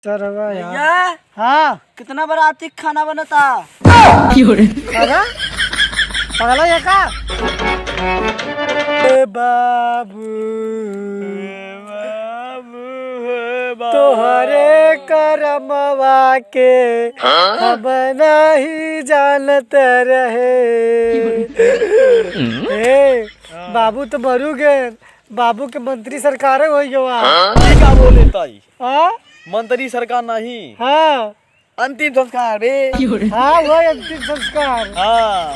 चरवा यार। भैया हाँ कितना बाराती खाना बनता? अरे पगला ये का? बाबू तोहरे करमवा के हम नहीं जानत रहे। ए बाबू तो मरू गए, बाबू के मंत्री सरकार हो गया। क्या बोले ताई? हाँ मंत्री सरकार नहीं, हाँ अंतिम संस्कार रे। हाँ वो अंतिम संस्कार। हाँ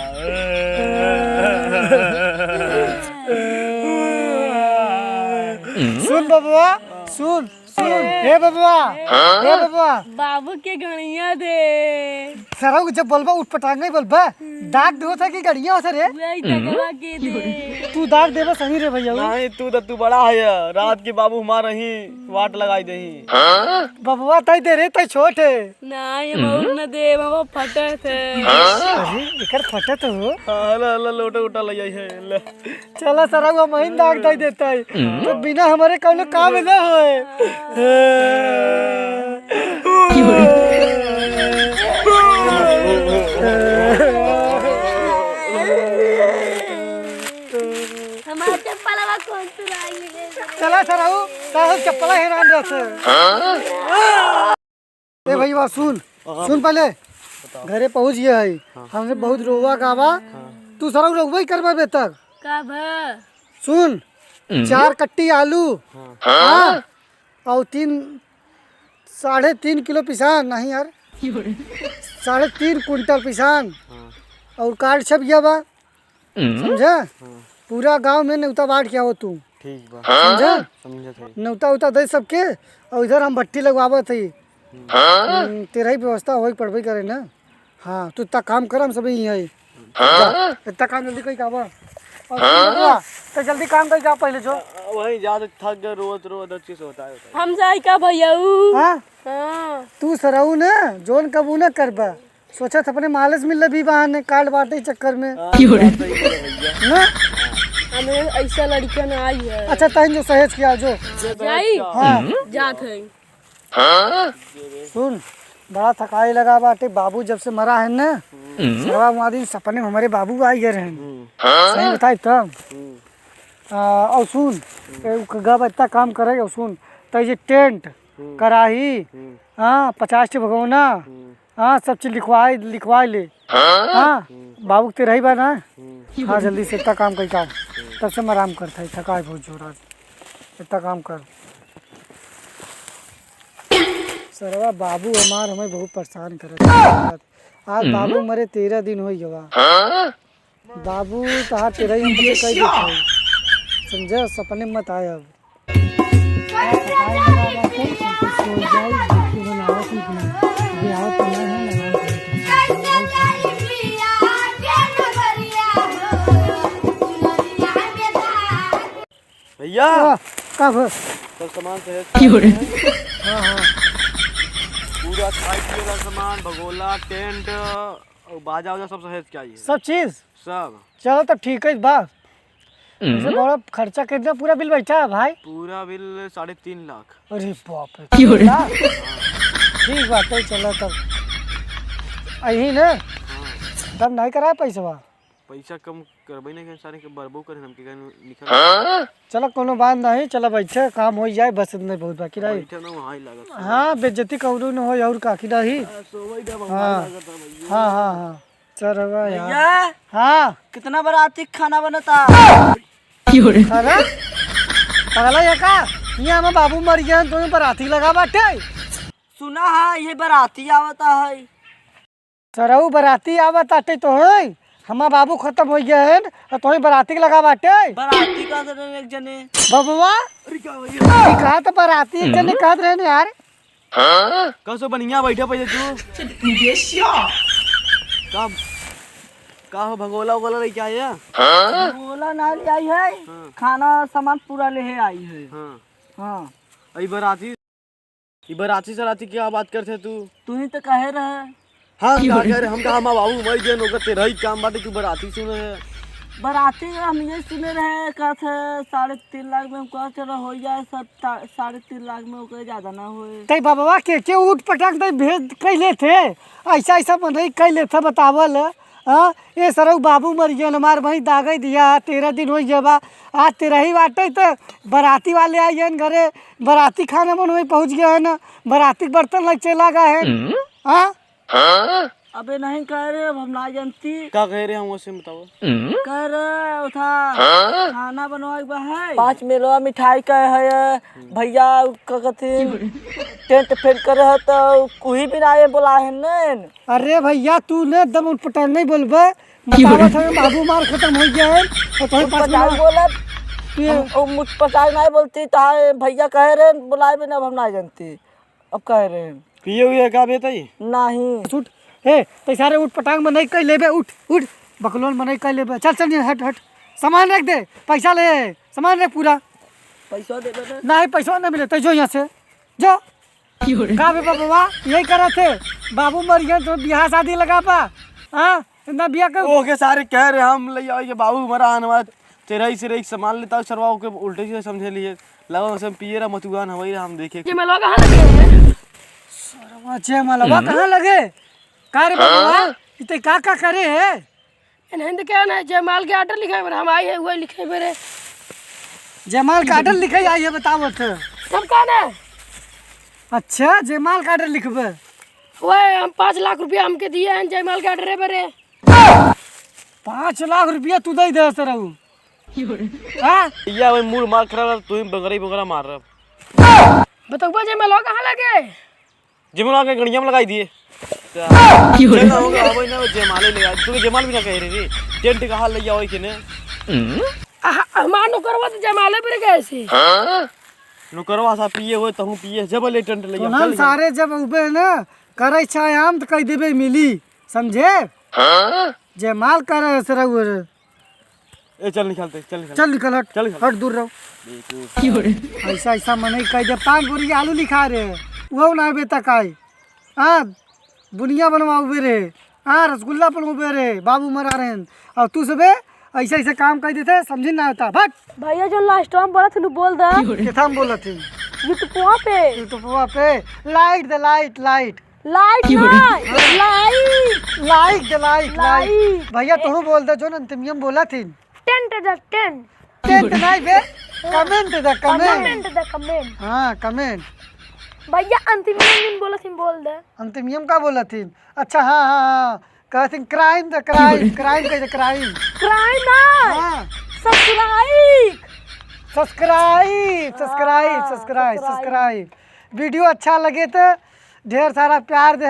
सुन बबुआ सुन सुन हे बबुआ हे बबुआ बाबू के गणिया दे सरा जब बोलबा उठ पटांग नहीं बोलबा दाग दो था कि गड़िया हो सर वही तकवा के दे। तू दाग देबा सही रे भैया। नहीं तू बड़ा है, रात के बाबू हमारा ही वाट लगाई दही। बबुआ तई दे रे तई छोट है। नहीं बाबू न दे बाबू फटे थे। अरे एकर फटे तो हो। हाँ ल लोटा उटा ले जाई है ले। चला सरा वो महीन दाग दई देता है तो बिना हमारे कौनो काम न होए। हमारे चप्पलवा कौन चुराई ले? चला सराऊ साहब चप्पला हैरान रहते। ए भैया सुन सुन पहले घरे पहुंच गया है। हमने बहुत रोवा गावा तू सराऊ रोवा ही करवा बेहतर। का भ सुन 4 कट्टी आलू हाँ और 3.5 किलो पिसान नहीं यार 3.5 कुंटल पिसान और कार्ड छप गया बा समझा। पूरा गांव में न्योता बांट के आओ तू ठीक बा समझा। समझत है। न्योता उता दे सबके और इधर हम भट्टी लगवावत है। तेरा ही व्यवस्था हो पड़बे करे ना। हाँ तू इतना काम कर हम सब यहीं है। इतना काम जल्दी कहीं काबा तो जल्दी काम कर जा पहले जो वही ज्यादा थक गए, रोज अच्छे से होता है। हम जाई का भैया हाँ हाँ तू सराऊ ना जोन कबू न करबा सोचा था अपने मालस मिल भी बहाने कार्ड बांटे चक्कर में ना। हमें ऐसा लड़कियां न आई है। अच्छा तहन जो सहेज किया जो जाई हाँ जात है। सुन बड़ा थकाई लगा बाटे। बाबू जब से मरा है ना सरवा वहाँ दिन सपने में हमारे बाबू आई गए हैं। सही बताई तब और सुन गब इतना काम करेगा। सुन तो ये टेंट कढ़ाई हाँ 50 भगोना हाँ सब चीज लिखवा ले। हाँ बाबू तेरा ही बा ना। हाँ जल्दी से इतना काम कर काम तब से मैं आराम करता है। थकाई बहुत जोर आज इतना काम कर। सरवा बाबू हमार हमें बहुत परेशान करे। आज बाबू मरे 13 दिन हो गया। बाबू तहार तेरा ही हमसे कह देते समझे सपने मत आए। अब भैया कब सब सामान से हाँ हाँ पूरा खाई पिए का सामान, भगोला, टेंट और बाजा वाजा सब सहेज के आई है। सब चीज सब चलो तो ठीक है बा। वैसे बड़ा खर्चा कितना पूरा बिल बैठा है भाई? पूरा बिल 3.5 लाख। अरे बाप रे ठीक बात है। चलो तब यही ना तब नहीं कराया पैसा कम करबे नहीं सारे के बरबो करे हमके निकल। चलो कोनो बात नहीं। चलो बैठे काम हो जाए बस नहीं बहुत बाकी रही। बैठे ना वहां ही लागत। हाँ बेइज्जती कौनो न हो और काकी रही। सोवई दे हाँ हाँ हाँ हाँ चल यार। भैया हाँ कितना बाराती खाना बनता? अरे पगला ये का यहाँ में बाबू मर गया तो बराती लगा बाटे। सुना है ये बाराती आवता है। सरऊ बराती आवत आटे तो है हमारा बाबू खत्म हो गया है तो बराती लगा बाटे। बाराती का एक जने बबुआ कहा तो बराती एक जने कहत रहे यार। कसो बनिया बैठे पैसे तू का हो भगोला वगोला लेके आए हैं? बोला ना ले आई है। खाना सामान पूरा ले आई है। हाँ हाँ ई बराती सराती क्या बात करते तू ही तो कहे रहे। हाँ क्या कह रहे हम कहा बाबू मर गए नौकर तेरा ही काम बाटे तू बराती सुने है। बराती हम ये सुने रहे का थे 3.5 लाख में कहा चलो हो जाए सब 3.5 लाख में ओके ज्यादा ना होए। तई बाबा के उठ पटाक तई भेद कैले थे ऐसा ऐसा मन रही कैले थे बतावल। हाँ ये सरऊ बाबू मर गए हमार भाई दागे दिया 13 दिन हो जबा आज 13 ही बाटे तो बराती वाले आए हैं घरे बराती खाना मन वही पहुँच गया है ना बराती के बर्तन लग चला गए हैं। हाँ अबे नहीं कह रहे अब हम ना जानती क्या कह रहे हैं हम उसे बताओ। कह रहे उठा खाना बनवाए बा है 5 मेलवा मिठाई का है भैया का कथिन टेंट फेंट कर है तो कोई भी ना बोला है न। अरे भैया तू ने एकदम उठपटांग नहीं बोलबे बतावत है बाबू मार खत्म हो गया है और तोहरे पास पचास बोलत ओ मुझ पचास नहीं बोलती तो भैया कह रहे बुलाए भी ना हम ना जानती अब कह रहे हैं पिए हुए क्या बेताई नहीं उठ ए तो सारे उठ पटांग में नहीं कह लेबे उठ उठ बकलोल में नहीं कह लेबे चल चल हट हट सामान रख दे पैसा ले सामान रख पूरा पैसा दे दे नहीं पैसा नहीं मिले तो जो यहाँ से जो का बे बाबा यही करा थे बाबू मर गए तो बियाह शादी लगा पा हाँ इतना बियाह कर ओके सारे कह रहे हम ले आओ ये बाबू मरा आने तेरा से रही सामान लेता सरवा के उल्टे से समझे लिए लगा हम पिए रहा मतुगान हवाई हम देखे ये मेलवा कहाँ लगे अच्छा मलवा कहाँ लगे का रे बाबा इते का करे है नहीं तो क्या ना जयमाल के आर्डर लिखा है हम आए हैं वही लिखे मेरे जयमाल का आर्डर लिखे आई है बताओ तो सब कहा ना। अच्छा जयमाल का आर्डर लिखबे वही हम 5 लाख रुपया हमके दिए हैं जयमाल के आर्डर है मेरे 5 लाख रुपया तू दे दे सरऊ हाँ या वही मूड मार खराब तू बगरा बगरा मार रहा बताओ जयमाल कहाँ लगे जिमला के गड़िया में लगाई दिए चल होगा अब ना जयमाले ले आ तू जयमाल भी ना कह रही थी टेंट का हाल ले जाओ कि ने हमार नौकरवा तो जयमाले पर गए से नौकरवा सा पिए हुए तहु पिए जब ले टेंट ले तो हम सारे जब उबे ना करे चाहे हम तो कह देबे मिली समझे जयमाल करे सरऊ ए चल निकलते चल चल निकल हट चल हट दूर रहो ऐसा ऐसा मन कह दे 5 बोरी आलू लिखा रे वो ना बेटा काई हाँ बुनिया बनवाओ रे हाँ रसगुल्ला बनवाओ रे बाबू मरा रहे और तू सबे ऐसे ऐसे काम कर देते समझी ना आता भट भैया जो लास्ट टाइम बोला थे बोल दे किथा हम बोला थी यूट्यूबवा पे यूट्यूबवा पे लाइट दे light light light light light दे लाइट लाइट भैया तू बोल दे जो अंतिम बोला थी टेंट द टेंट टेंट नहीं बे कमेंट दे कमेंट द कमेंट हाँ कमेंट भैया अंतिम बोला थी बोल दे अंतिम का बोला थी अच्छा हाँ हाँ हाँ कहते क्राइम द क्राइम क्राइम कहते क्राइम क्राइम ना हाँ subscribe subscribe subscribe subscribe subscribe video अच्छा लगे तो ढेर सारा प्यार दे